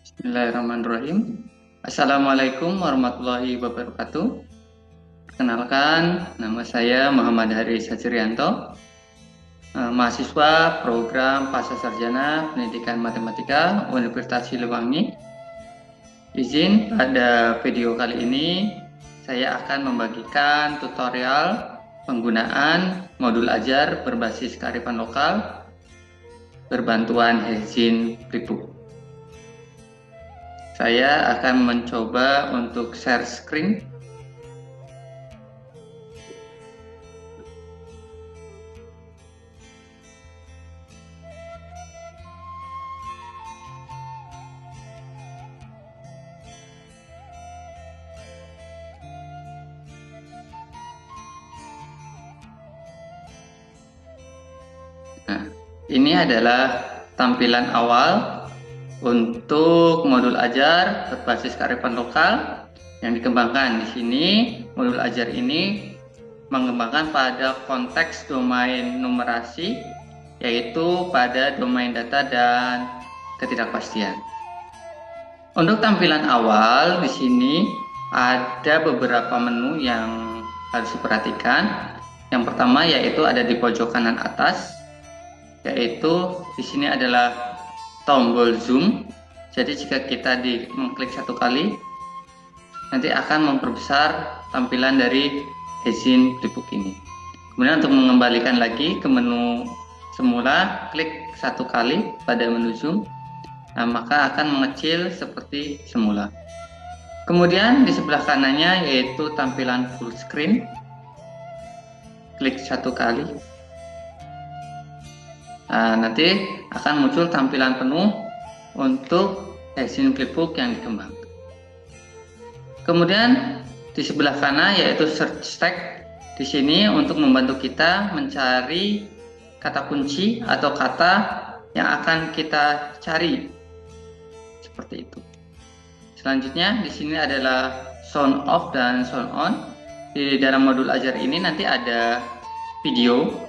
Bismillahirrahmanirrahim. Assalamualaikum warahmatullahi wabarakatuh. Perkenalkan, nama saya Muhammad Haris Hajrianto, mahasiswa program Pasca Sarjana Pendidikan Matematika Universitas Siliwangi. Izin pada video kali ini saya akan membagikan tutorial penggunaan modul ajar berbasis kearifan lokal berbantuan Hezin Flipbook. Saya akan mencoba untuk share screen. Nah, ini adalah tampilan awal untuk modul ajar berbasis kearifan lokal yang dikembangkan di sini. Modul ajar ini mengembangkan pada konteks domain numerasi, yaitu pada domain data dan ketidakpastian. Untuk tampilan awal di sini ada beberapa menu yang harus diperhatikan. Yang pertama yaitu ada di pojok kanan atas, yaitu di sini adalah tombol zoom. Jadi jika kita mengklik satu kali, nanti akan memperbesar tampilan dari Hezin Flipbook ini. Kemudian untuk mengembalikan lagi ke menu semula, klik satu kali pada menu zoom, nah maka akan mengecil seperti semula. Kemudian di sebelah kanannya yaitu tampilan full screen, klik satu kali. Nah, nanti akan muncul tampilan penuh untuk Hezin Flipbook yang dikembangkan. Kemudian di sebelah kanan yaitu search tag. Di sini untuk membantu kita mencari kata kunci atau kata yang akan kita cari. Seperti itu. Selanjutnya di sini adalah sound off dan sound on. Di dalam modul ajar ini nanti ada video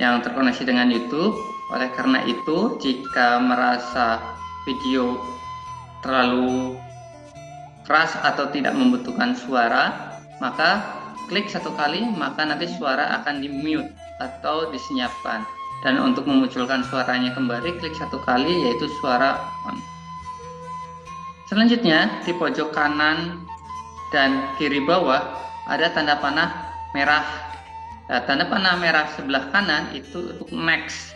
yang terkoneksi dengan YouTube. Oleh karena itu, jika merasa video terlalu keras atau tidak membutuhkan suara, maka klik satu kali, maka nanti suara akan di mute atau disenyapkan. Dan untuk memunculkan suaranya kembali, klik satu kali yaitu suara on. Selanjutnya di pojok kanan dan kiri bawah ada tanda panah merah. Nah, tanda panah merah sebelah kanan itu untuk next,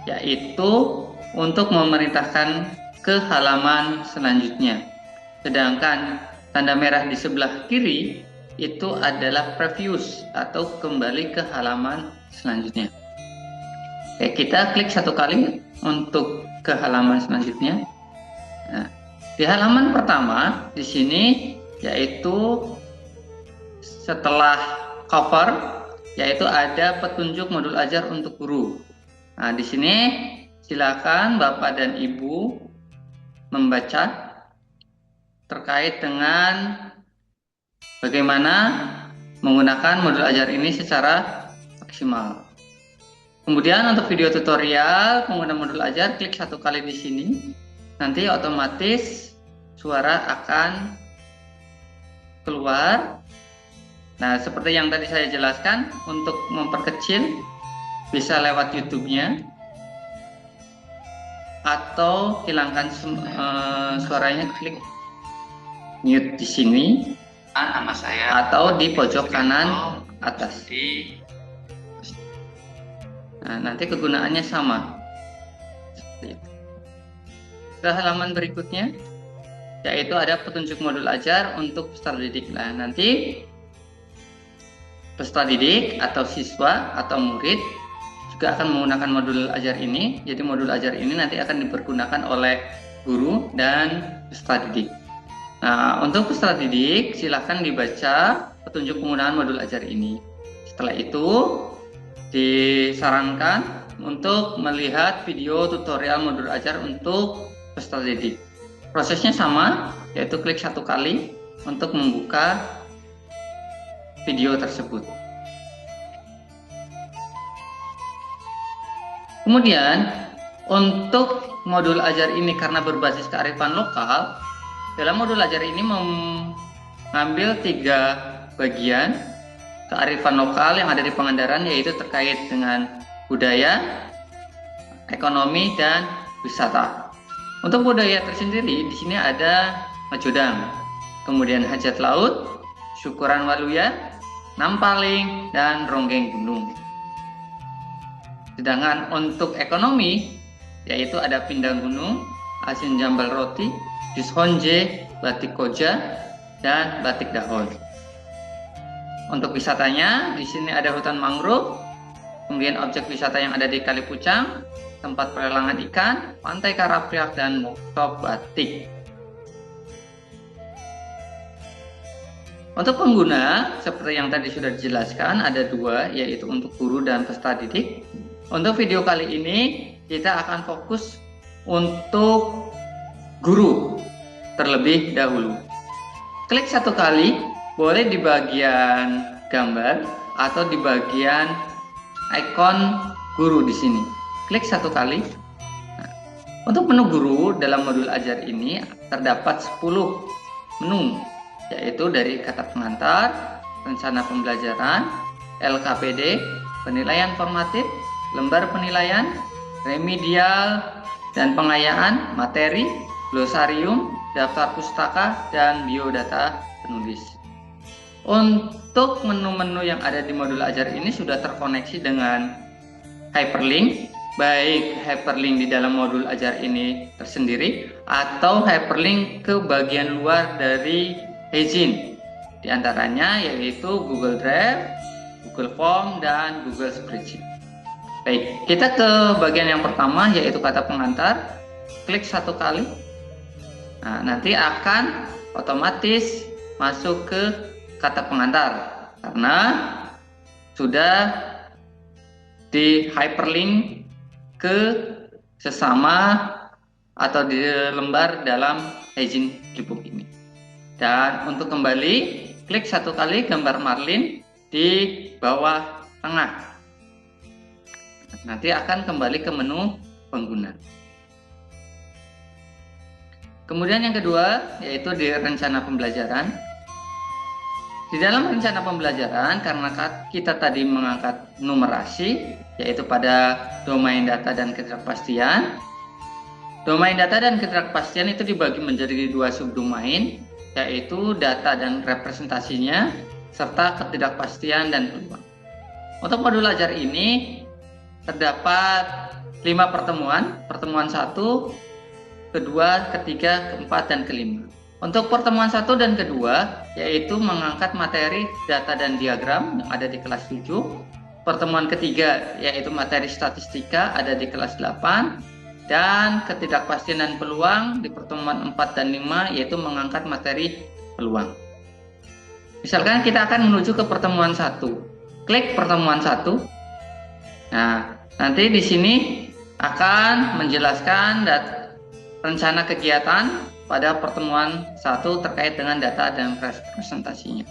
yaitu untuk memerintahkan ke halaman selanjutnya. Sedangkan tanda merah di sebelah kiri itu adalah previous atau kembali ke halaman selanjutnya. Oke, kita klik satu kali untuk ke halaman selanjutnya. Nah, di halaman pertama di sini yaitu setelah cover, yaitu ada petunjuk modul ajar untuk guru. Nah, di sini silakan Bapak dan Ibu membaca terkait dengan bagaimana menggunakan modul ajar ini secara maksimal. Kemudian untuk video tutorial penggunaan modul ajar, klik satu kali di sini. Nanti otomatis suara akan keluar. Nah, seperti yang tadi saya jelaskan, untuk memperkecil bisa lewat YouTube-nya atau hilangkan suaranya, klik mute di sini nama saya atau di pojok kanan atas. Nah, nanti kegunaannya sama. Ke halaman berikutnya yaitu ada petunjuk modul ajar untuk peserta didik. Nah, nanti peserta didik atau siswa atau murid juga akan menggunakan modul ajar ini. Jadi modul ajar ini nanti akan dipergunakan oleh guru dan peserta didik. Nah, untuk peserta didik silahkan dibaca petunjuk penggunaan modul ajar ini. Setelah itu disarankan untuk melihat video tutorial modul ajar untuk peserta didik. Prosesnya sama, yaitu klik satu kali untuk membuka video tersebut. Kemudian untuk modul ajar ini karena berbasis kearifan lokal, dalam modul ajar ini mengambil 3 bagian kearifan lokal yang ada di Pangandaran, yaitu terkait dengan budaya, ekonomi, dan wisata. Untuk budaya tersendiri di sini ada Majodang, kemudian hajat laut, syukuran waluya, nampaling, dan ronggeng gunung. Sedangkan untuk ekonomi, yaitu ada pindang gunung, asin jambal roti, jus honje, batik koja, dan batik dahon. Untuk wisatanya, di sini ada hutan mangrove, kemudian objek wisata yang ada di Kali Pucang, tempat pelelangan ikan, pantai Karapiak, dan workshop batik. Untuk pengguna, seperti yang tadi sudah dijelaskan, ada 2, yaitu untuk guru dan peserta didik. Untuk video kali ini, kita akan fokus untuk guru terlebih dahulu. Klik 1 kali, boleh di bagian gambar atau di bagian ikon guru di sini. Klik 1 kali. Nah, untuk menu guru dalam modul ajar ini terdapat 10 menu, yaitu dari kata pengantar, rencana pembelajaran, LKPD, penilaian formatif, lembar penilaian, remedial dan pengayaan, materi, glosarium, daftar pustaka, dan biodata penulis. Untuk menu-menu yang ada di modul ajar ini sudah terkoneksi dengan hyperlink, baik hyperlink di dalam modul ajar ini tersendiri atau hyperlink ke bagian luar dari Hejin. Di antaranya yaitu Google Drive, Google Form, dan Google Spreadsheet. Baik, kita ke bagian yang pertama, yaitu kata pengantar. Klik 1 kali. Nah, nanti akan otomatis masuk ke kata pengantar karena sudah di hyperlink ke sesama atau di lembar dalam Hejin Book ini. Dan untuk kembali, klik 1 kali gambar marlin di bawah tengah. Nanti akan kembali ke menu pengguna. Kemudian yang kedua, yaitu di rencana pembelajaran. Di dalam rencana pembelajaran, karena kita tadi mengangkat numerasi, yaitu pada domain data dan ketidakpastian. Domain data dan ketidakpastian itu dibagi menjadi 2 subdomain, yaitu data dan representasinya, serta ketidakpastian dan peluang. Untuk modul ajar ini terdapat 5 pertemuan, pertemuan 1, kedua, ketiga, keempat, dan kelima. Untuk pertemuan 1 dan kedua, yaitu mengangkat materi data dan diagram yang ada di kelas 7. Pertemuan ketiga, yaitu materi statistika, ada di kelas 8. Dan ketidakpastian dan peluang di pertemuan 4 dan 5, yaitu mengangkat materi peluang. Misalkan kita akan menuju ke pertemuan 1. Klik pertemuan 1. Nah, nanti di sini akan menjelaskan rencana kegiatan pada pertemuan 1 terkait dengan data dan representasinya,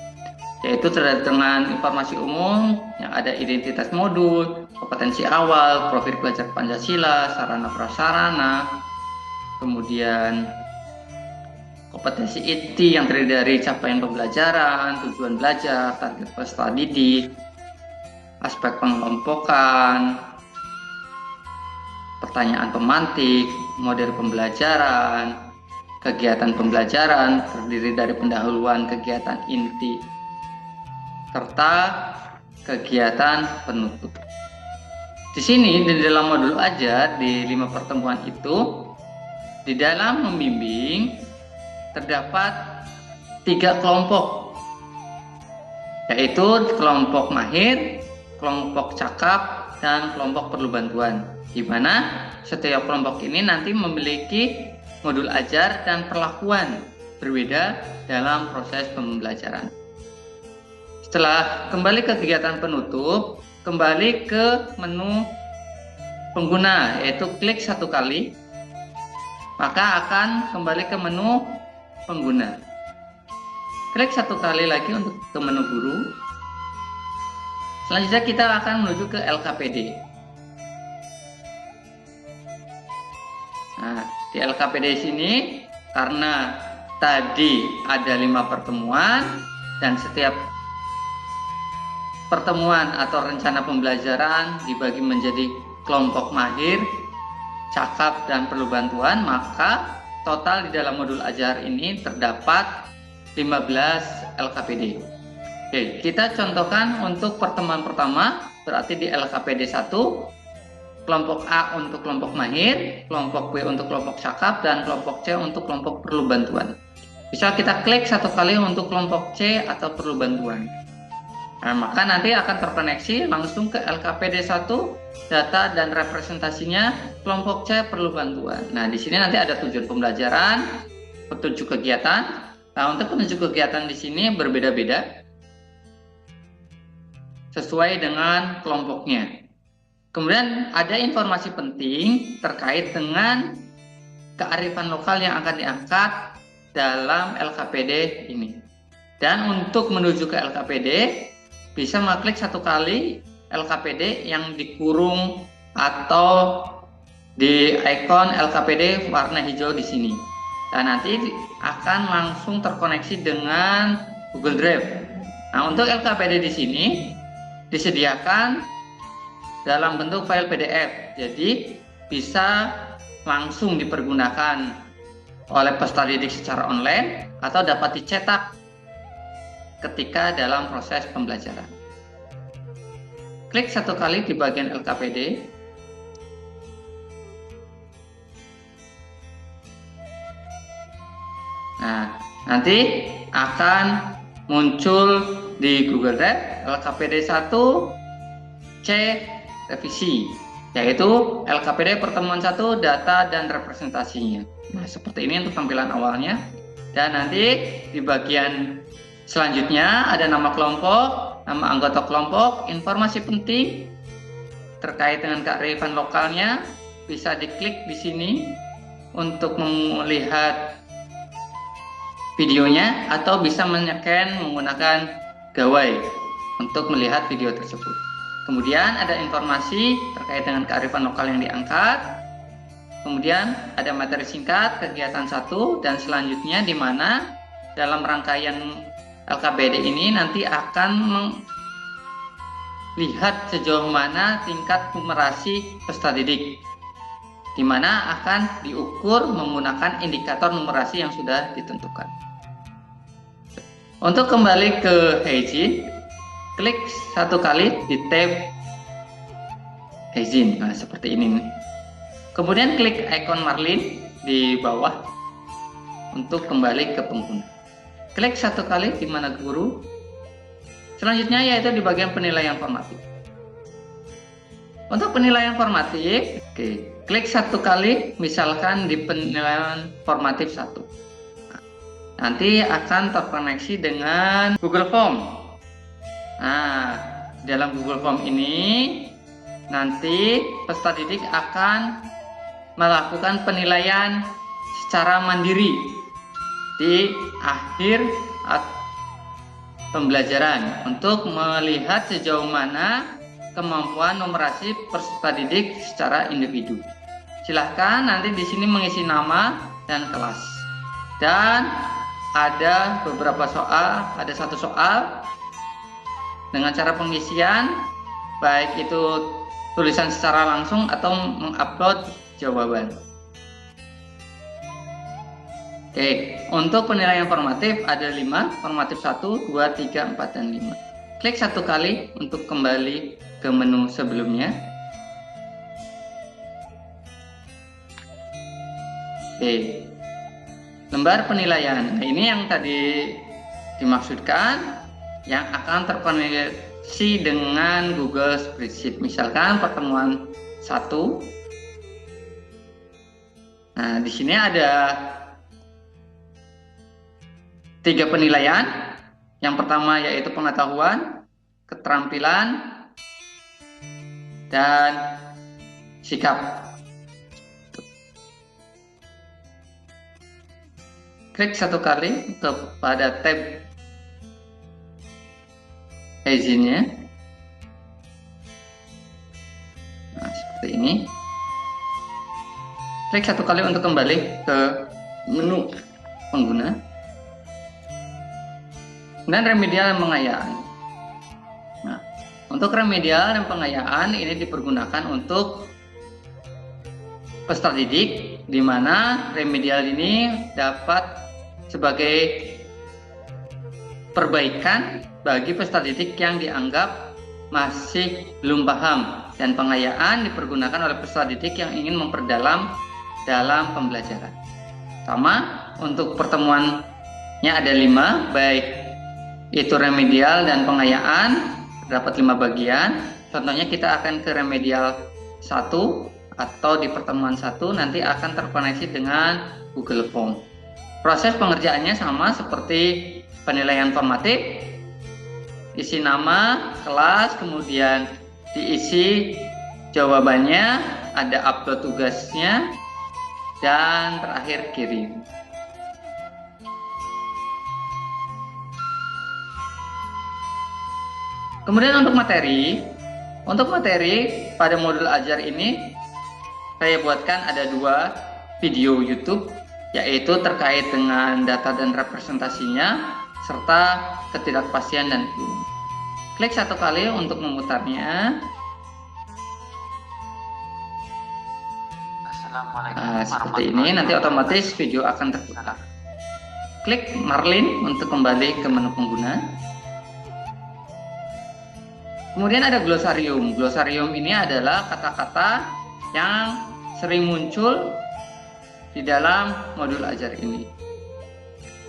yaitu terkait dengan informasi umum yang ada identitas modul, kompetensi awal, profil belajar Pancasila, sarana prasarana, kemudian kompetensi IT yang terdiri dari capaian pembelajaran, tujuan belajar, target peserta didik, aspek pengelompokan, pertanyaan pemantik, model pembelajaran, kegiatan pembelajaran terdiri dari pendahuluan kegiatan inti serta kegiatan penutup. Di sini di dalam modul ajar di 5 pertemuan itu, di dalam membimbing terdapat 3 kelompok, yaitu kelompok mahir, kelompok cakap, dan kelompok perlu bantuan, di mana setiap kelompok ini nanti memiliki modul ajar dan perlakuan berbeda dalam proses pembelajaran. Setelah kembali ke kegiatan penutup, kembali ke menu pengguna, yaitu klik 1 kali, maka akan kembali ke menu pengguna. Klik 1 kali lagi untuk ke menu guru. Selanjutnya kita akan menuju ke LKPD. Nah, di LKPD sini karena tadi ada 5 pertemuan dan setiap pertemuan atau rencana pembelajaran dibagi menjadi kelompok mahir, cakap, dan perlu bantuan, maka total di dalam modul ajar ini terdapat 15 LKPD. Oke, kita contohkan untuk pertemuan pertama, berarti di LKPD 1, kelompok A untuk kelompok mahir, kelompok B untuk kelompok cakap, dan kelompok C untuk kelompok perlu bantuan. Bisa kita klik satu kali untuk kelompok C atau perlu bantuan. Nah, maka nanti akan terkoneksi langsung ke LKPD 1, data dan representasinya kelompok C perlu bantuan. Nah, di sini nanti ada tujuan pembelajaran, petunjuk kegiatan. Nah, untuk petunjuk kegiatan di sini berbeda-beda sesuai dengan kelompoknya. Kemudian ada informasi penting terkait dengan kearifan lokal yang akan diangkat dalam LKPD ini. Dan untuk menuju ke LKPD, bisa mengklik satu kali LKPD yang dikurung atau di ikon LKPD warna hijau di sini. Dan nanti akan langsung terkoneksi dengan Google Drive. Nah, untuk LKPD di sini disediakan dalam bentuk file PDF, jadi bisa langsung dipergunakan oleh peserta didik secara online atau dapat dicetak ketika dalam proses pembelajaran. Klik satu kali di bagian LKPD. Nah, nanti akan muncul di Google Drive LKPD 1 C revisi, yaitu LKPD pertemuan 1 data dan representasinya. Nah, seperti ini untuk tampilan awalnya. Dan nanti di bagian selanjutnya ada nama kelompok, nama anggota kelompok, informasi penting terkait dengan kearifan lokalnya. Bisa diklik di sini untuk melihat videonya atau bisa men-scan menggunakan gawai untuk melihat video tersebut. Kemudian ada informasi terkait dengan kearifan lokal yang diangkat. Kemudian ada materi singkat kegiatan 1 dan selanjutnya di mana dalam rangkaian LKPD ini nanti akan melihat sejauh mana tingkat numerasi peserta didik, di mana akan diukur menggunakan indikator numerasi yang sudah ditentukan. Untuk kembali ke Heijin, klik satu kali di tab Heijin. Nah, seperti ini nih. Kemudian klik ikon Marlin di bawah untuk kembali ke pengguna. Klik satu kali di mana guru. Selanjutnya yaitu di bagian penilaian formatif. Untuk penilaian formatif, klik satu kali misalkan di penilaian formatif 1. Nanti akan terkoneksi dengan Google Form. Nah, dalam Google Form ini nanti peserta didik akan melakukan penilaian secara mandiri di akhir pembelajaran untuk melihat sejauh mana kemampuan numerasi peserta didik secara individu. Silahkan nanti di sini mengisi nama dan kelas. Dan ada beberapa soal, ada satu soal dengan cara pengisian, baik itu tulisan secara langsung atau mengupload jawaban. Oke, untuk penilaian formatif ada 5, formatif 1, 2, 3, 4, dan 5. Klik satu kali untuk kembali ke menu sebelumnya. Oke, lembar penilaian. Nah, ini yang tadi dimaksudkan yang akan terkoneksi dengan Google Spreadsheet. Misalkan pertemuan 1. Nah, di sini ada 3 penilaian. Yang pertama yaitu pengetahuan, keterampilan, dan sikap. Klik satu kali kepada tab Heijin-nya. Nah, seperti ini. Klik satu kali untuk kembali ke menu pengguna. Dan remedial dan pengayaan. Nah, untuk remedial dan pengayaan ini dipergunakan untuk peserta didik, di mana remedial ini dapat sebagai perbaikan bagi peserta didik yang dianggap masih belum paham, dan pengayaan dipergunakan oleh peserta didik yang ingin memperdalam dalam pembelajaran. Sama, untuk pertemuannya ada 5, baik itu remedial dan pengayaan, dapat 5 bagian. Contohnya kita akan ke remedial 1 atau di pertemuan 1 nanti akan terkoneksi dengan Google Form. Proses pengerjaannya sama seperti penilaian formatif, isi nama, kelas, kemudian diisi jawabannya, ada upload tugasnya, dan terakhir kirim. Kemudian untuk materi pada modul ajar ini saya buatkan ada 2 video YouTube, yaitu terkait dengan data dan representasinya serta ketidakpastian dan clue. Klik satu kali untuk memutarnya. Seperti ini, nanti otomatis video akan terputar. Klik Marlin untuk kembali ke menu pengguna. Kemudian ada glosarium. Glosarium ini adalah kata-kata yang sering muncul di dalam modul ajar ini.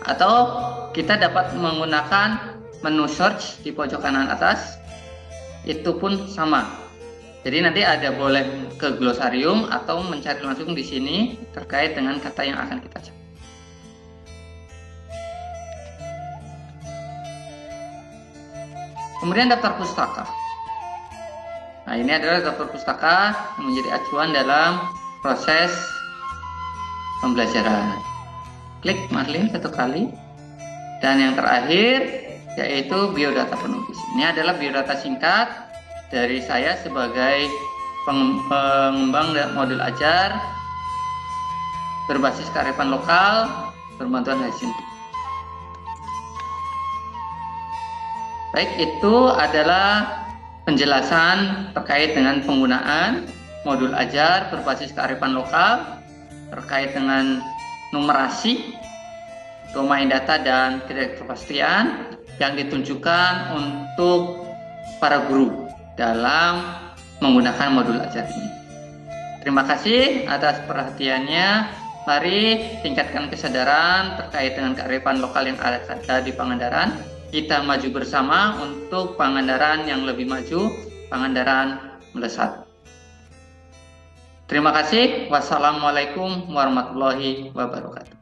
Atau kita dapat menggunakan menu search di pojok kanan atas, itu pun sama. Jadi nanti ada boleh ke glosarium atau mencari langsung di sini terkait dengan kata yang akan kita cari. Kemudian daftar pustaka. Nah, ini adalah daftar pustaka yang menjadi acuan dalam proses pembelajaran. Klik Marlin satu kali. Dan yang terakhir yaitu biodata penulis. Ini adalah biodata singkat dari saya sebagai pengembang modul ajar berbasis kearifan lokal berbantuan Hashim. Baik, itu adalah penjelasan terkait dengan penggunaan modul ajar berbasis kearifan lokal terkait dengan numerasi, domain data, dan ketidakpastian yang ditunjukkan untuk para guru dalam menggunakan modul ajar ini. Terima kasih atas perhatiannya. Mari tingkatkan kesadaran terkait dengan kearifan lokal yang ada di Pangandaran. Kita maju bersama untuk Pangandaran yang lebih maju, Pangandaran melesat. Terima kasih. Wassalamualaikum warahmatullahi wabarakatuh.